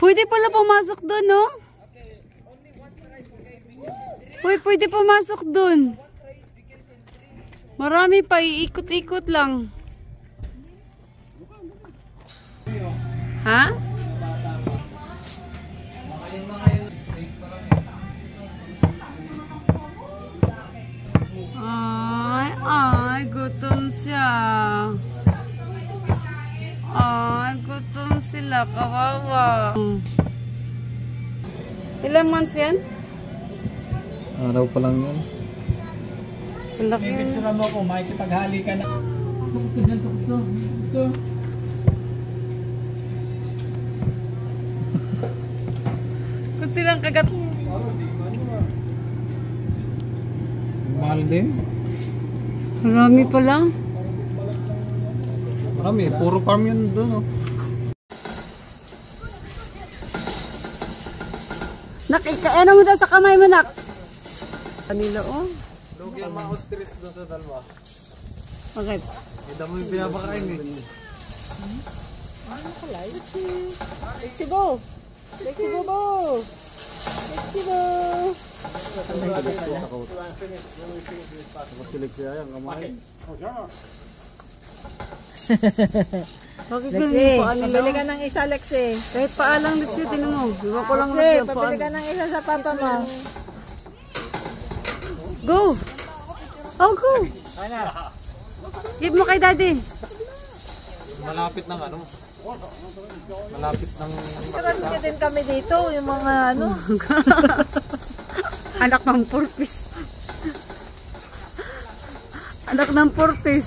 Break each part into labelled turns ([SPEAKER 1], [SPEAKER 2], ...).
[SPEAKER 1] Pwede pala pumasok doon, no? Uy, pwede pumasok doon. Marami pa, iikot-ikot lang. Ha? Ay, gutom siya. Ay, gutom sila. Kawawa. Ilang months yan?
[SPEAKER 2] Araw pa lang yun.
[SPEAKER 1] Laki yun.
[SPEAKER 2] Picture mo ako, makikipaghali ka na.
[SPEAKER 1] Kung silang kagat.
[SPEAKER 2] Mahal din.
[SPEAKER 1] Marami pa lang.
[SPEAKER 2] Marami, puro farm yun doon. Oh.
[SPEAKER 1] Nakikaano mo daw sa kamay mo, nak? Kanila, oh.
[SPEAKER 2] Lugi ang mga ostrich doon sa dalawa.
[SPEAKER 1] Bakit?
[SPEAKER 2] Hindi mo yung pinapakain eh.
[SPEAKER 3] Ano pala? Lexibo! Lexibo mo! Lexibo!
[SPEAKER 2] Masilig siya yan, kamay.
[SPEAKER 1] Bakit
[SPEAKER 3] Lexi,
[SPEAKER 1] ganun paa nila?
[SPEAKER 3] pabili ka ng isa, Lexi.
[SPEAKER 1] Kahit paa lang, Lexi, tinan mo. Iwan ko lang
[SPEAKER 3] Lexi,
[SPEAKER 1] ang
[SPEAKER 3] pabili ka ng isa sa papa mo.
[SPEAKER 1] Go! Oh, go! Give mo kay daddy.
[SPEAKER 2] Malapit ng ano? Malapit ng
[SPEAKER 3] Kasi din kami dito, yung mga ano.
[SPEAKER 1] Anak ng purpis. Anak ng purpis.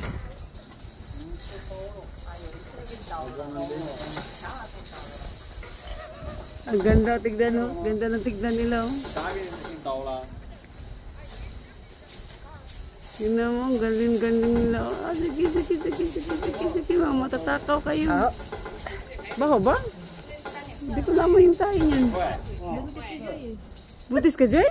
[SPEAKER 1] Ang ganda, tignan, no? Ganda ng tignan nila, oh. Tignan mo, galing-galing nila. Ah, sige, mama, matatakaw kayo. Baho ba? Hindi ko naman yung tayo niyan. Butis ka, Joy?